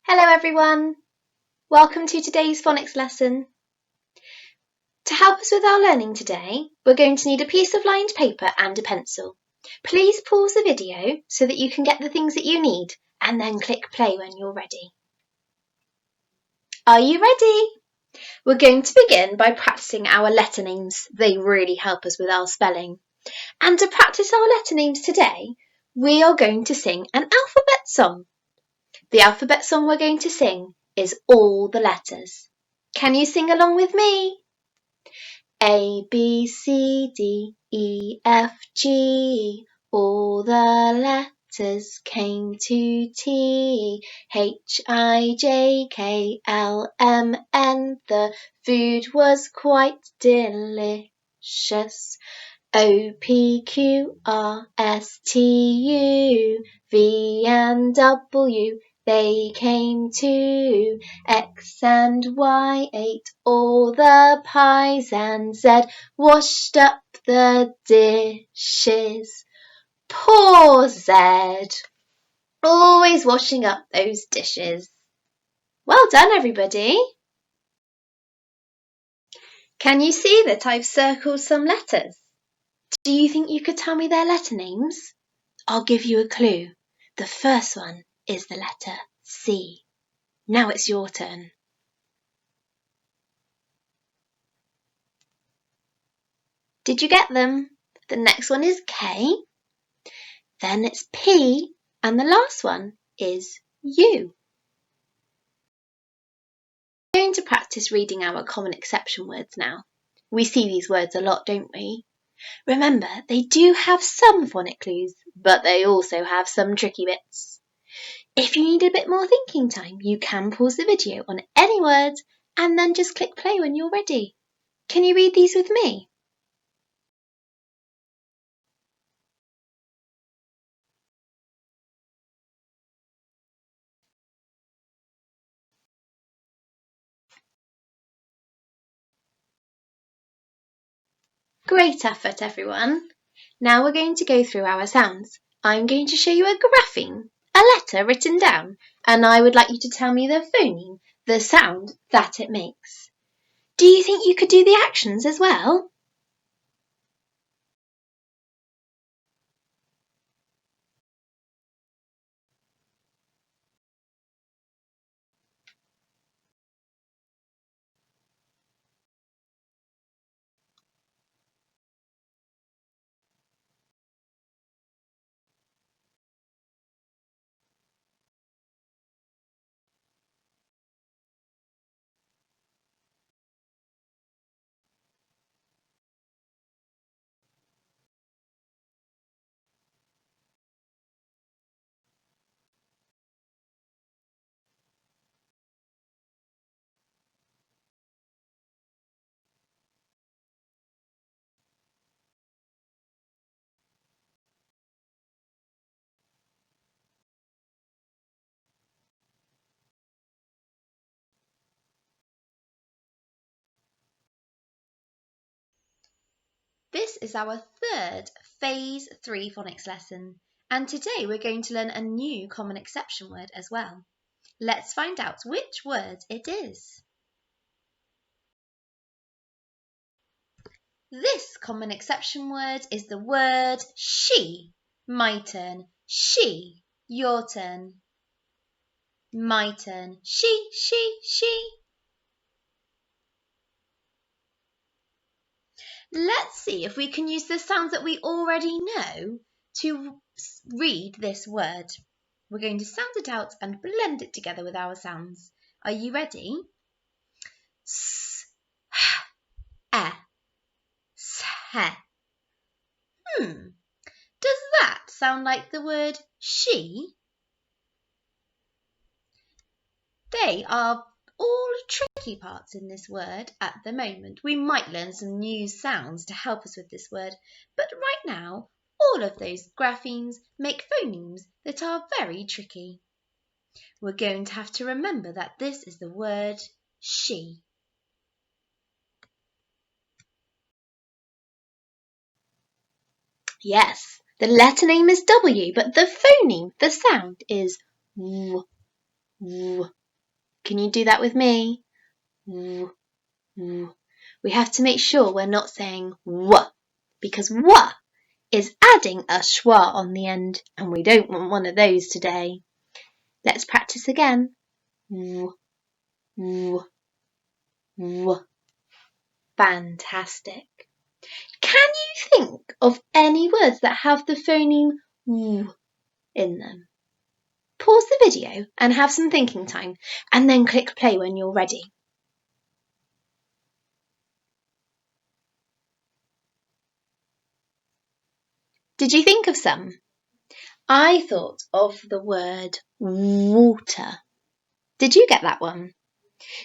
Hello everyone, welcome to today's phonics lesson. To help us with our learning today, we're going to need a piece of lined paper and a pencil. Please pause the video so that you can get the things that you need and then click play when you're ready. Are you ready? We're going to begin by practicing our letter names. They really help us with our spelling. And to practice our letter names today, we are going to sing an alphabet song. The alphabet song we're going to sing is all the letters. Can you sing along with me? A, B, C, D, E, F, G, all the letters came to T. H, I, J, K, L, M, N, the food was quite delicious. O, P, Q, R, S, T, U, V and W, they came too. X and Y ate all the pies, and Z washed up the dishes. Poor Z, always washing up those dishes. Well done, everybody. Can you see that I've circled some letters? Do you think you could tell me their letter names? I'll give you a clue. The first one is the letter C. Now it's your turn. Did you get them? The next one is K, then it's P, and the last one is U. We're going to practice reading our common exception words now. We see these words a lot, don't we? Remember, they do have some phonic clues, but they also have some tricky bits. If you need a bit more thinking time, you can pause the video on any words and then just click play when you're ready. Can you read these with me? Great effort, everyone. Now we're going to go through our sounds. I'm going to show you a grapheme, a letter written down, and I would like you to tell me the phoneme, the sound that it makes. Do you think you could do the actions as well? This is our third Phase 3 phonics lesson, and today we're going to learn a new common exception word as well. Let's find out which word it is. This common exception word is the word she. My turn. She. Your turn. My turn. She. Let's see if we can use the sounds that we already know to read this word. We're going to sound it out and blend it together with our sounds. Are you ready? S, h, e, s, he. Does that sound like the word she? They are all tricky parts in this word at the moment. We might learn some new sounds to help us with this word, but right now, all of those graphemes make phonemes that are very tricky. We're going to have to remember that this is the word she. Yes, the letter name is W, but the phoneme, the sound, is W. W. Can you do that with me? W, w. We have to make sure we're not saying w, because w is adding a schwa on the end, and we don't want one of those today. Let's practice again. W, w, w. Fantastic. Can you think of any words that have the phoneme w in them? Pause the video and have some thinking time, and then click play when you're ready. Did you think of some? I thought of the word water. Did you get that one?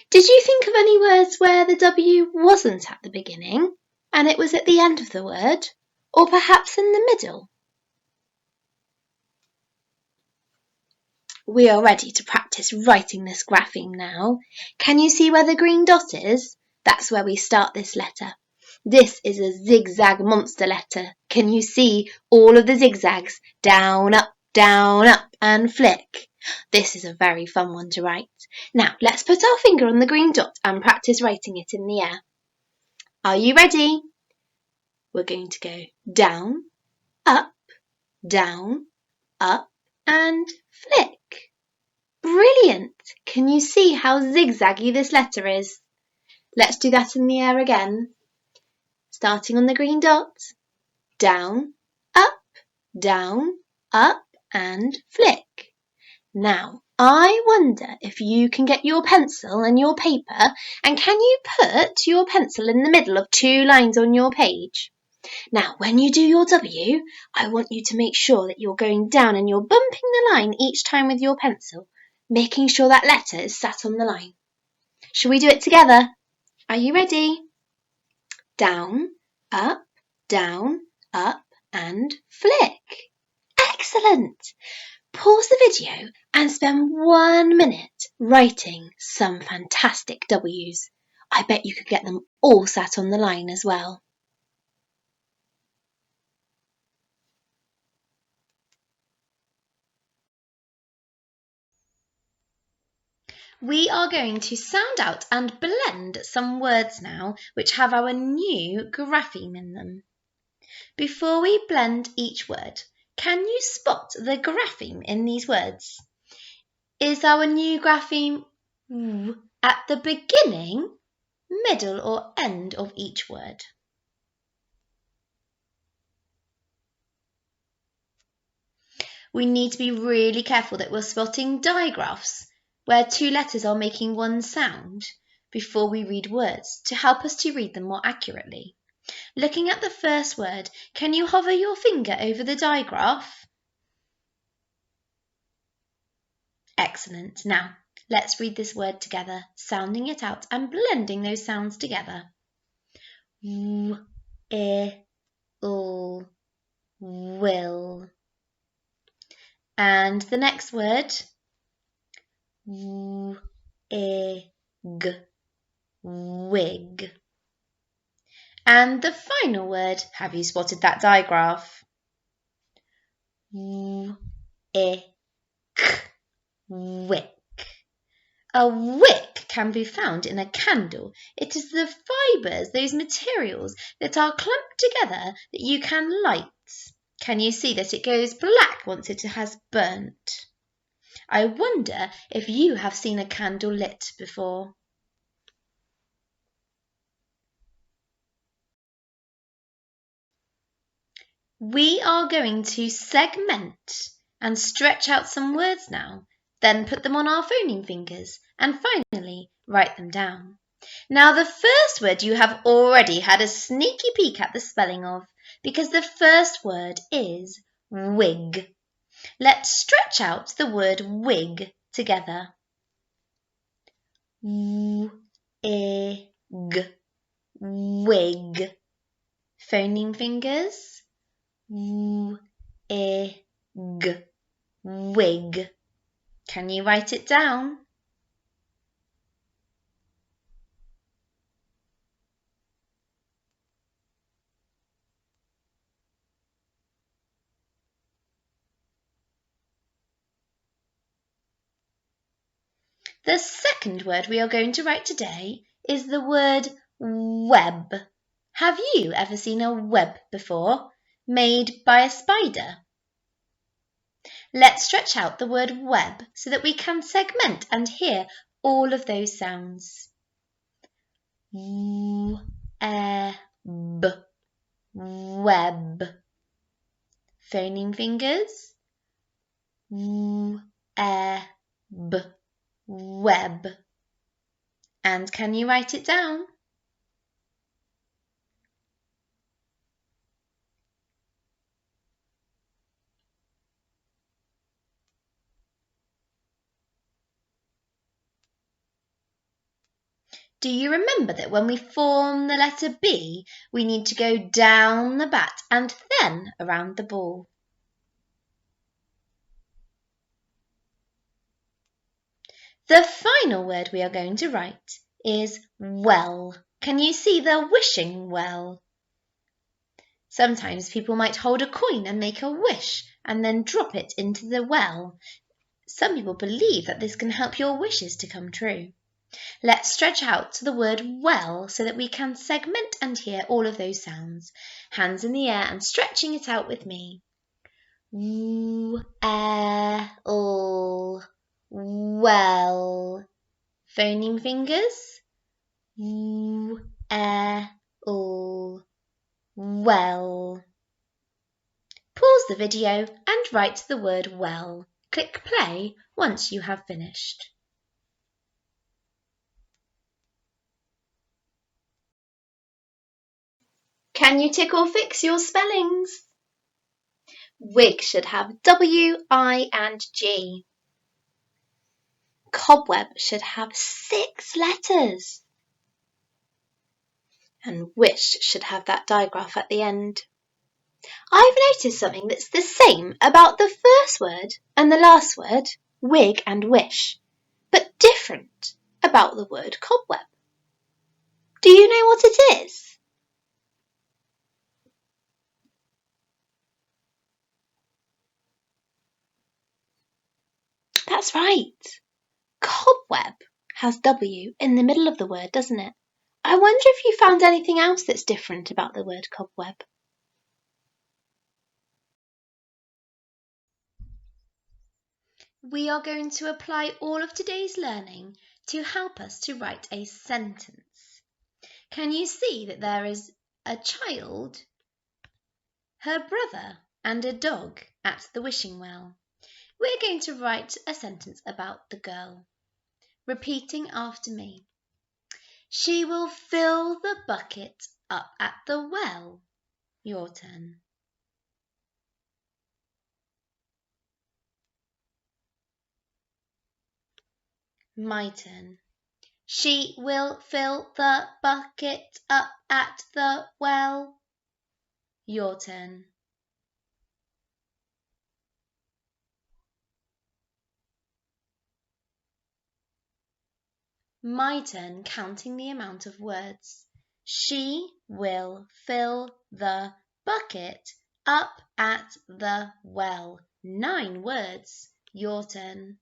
Did you think of any words where the W wasn't at the beginning and it was at the end of the word, or perhaps in the middle? We are ready to practice writing this grapheme now. Can you see where the green dot is? That's where we start this letter. This is a zigzag monster letter. Can you see all of the zigzags? Down, up, and flick. This is a very fun one to write. Now, let's put our finger on the green dot and practice writing it in the air. Are you ready? We're going to go down, up, and flick. Brilliant! Can you see how zigzaggy this letter is? Let's do that in the air again. Starting on the green dot. Down, up, and flick. Now, I wonder if you can get your pencil and your paper, and can you put your pencil in the middle of two lines on your page? Now, when you do your W, I want you to make sure that you're going down and you're bumping the line each time with your pencil, making sure that letter is sat on the line. Shall we do it together? Are you ready? Down, up, and flick. Excellent! Pause the video and spend 1 minute writing some fantastic W's. I bet you could get them all sat on the line as well. We are going to sound out and blend some words now which have our new grapheme in them. Before we blend each word, can you spot the grapheme in these words? Is our new grapheme w at the beginning, middle or end of each word? We need to be really careful that we're spotting digraphs, where two letters are making one sound, before we read words to help us to read them more accurately. Looking at the first word, can you hover your finger over the digraph? Excellent. Now, let's read this word together, sounding it out and blending those sounds together. W, will. And the next word, wig. And the final word, have you spotted that digraph? Wick. A wick can be found in a candle. It is the fibres, those materials that are clumped together that you can light. Can you see that it goes black once it has burnt? I wonder if you have seen a candle lit before. We are going to segment and stretch out some words now, then put them on our phoneme fingers, and finally write them down. Now, the first word you have already had a sneaky peek at the spelling of, because the first word is wig. Let's stretch out the word wig together. Wig. Wig. Phoneme fingers. Wig. Wig. Can you write it down? The second word we are going to write today is the word web. Have you ever seen a web before, made by a spider? Let's stretch out the word web so that we can segment and hear all of those sounds. W, e, b, web. Phoneme fingers. W, e, b, web. And can you write it down? Do you remember that when we form the letter B, we need to go down the bat and then around the ball? The final word we are going to write is well. Can you see the wishing well? Sometimes people might hold a coin and make a wish and then drop it into the well. Some people believe that this can help your wishes to come true. Let's stretch out to the word well so that we can segment and hear all of those sounds. Hands in the air and stretching it out with me. W, e, l, well. Phoneme fingers. W, e, l, well. Pause the video and write the word well. Click play once you have finished. Can you tick or fix your spellings? Wig should have W, I and G. Cobweb should have 6 letters. And wish should have that digraph at the end. I've noticed something that's the same about the first word and the last word, wig and wish, but different about the word cobweb. Do you know what it is? That's right. Cobweb has W in the middle of the word, doesn't it? I wonder if you found anything else that's different about the word cobweb. We are going to apply all of today's learning to help us to write a sentence. Can you see that there is a child, her brother, and a dog at the wishing well? We're going to write a sentence about the girl. Repeating after me. She will fill the bucket up at the well. Your turn. My turn. She will fill the bucket up at the well. Your turn. My turn, counting the amount of words. She will fill the bucket up at the well. 9 words. Your turn.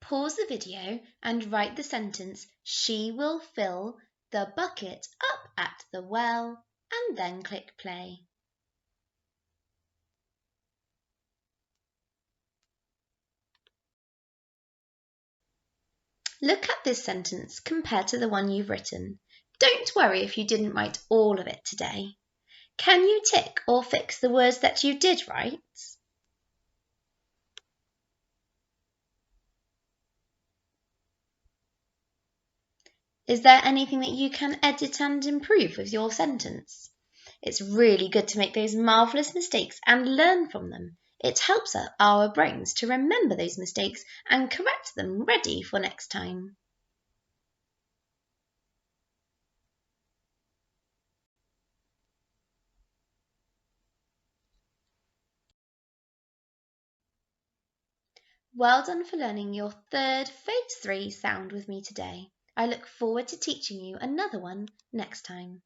Pause the video and write the sentence, she will fill the bucket up at the well, and then click play. Look at this sentence compared to the one you've written. Don't worry if you didn't write all of it today. Can you tick or fix the words that you did write? Is there anything that you can edit and improve with your sentence? It's really good to make those marvellous mistakes and learn from them. It helps our brains to remember those mistakes and correct them ready for next time. Well done for learning your third Phase 3 sound with me today. I look forward to teaching you another one next time.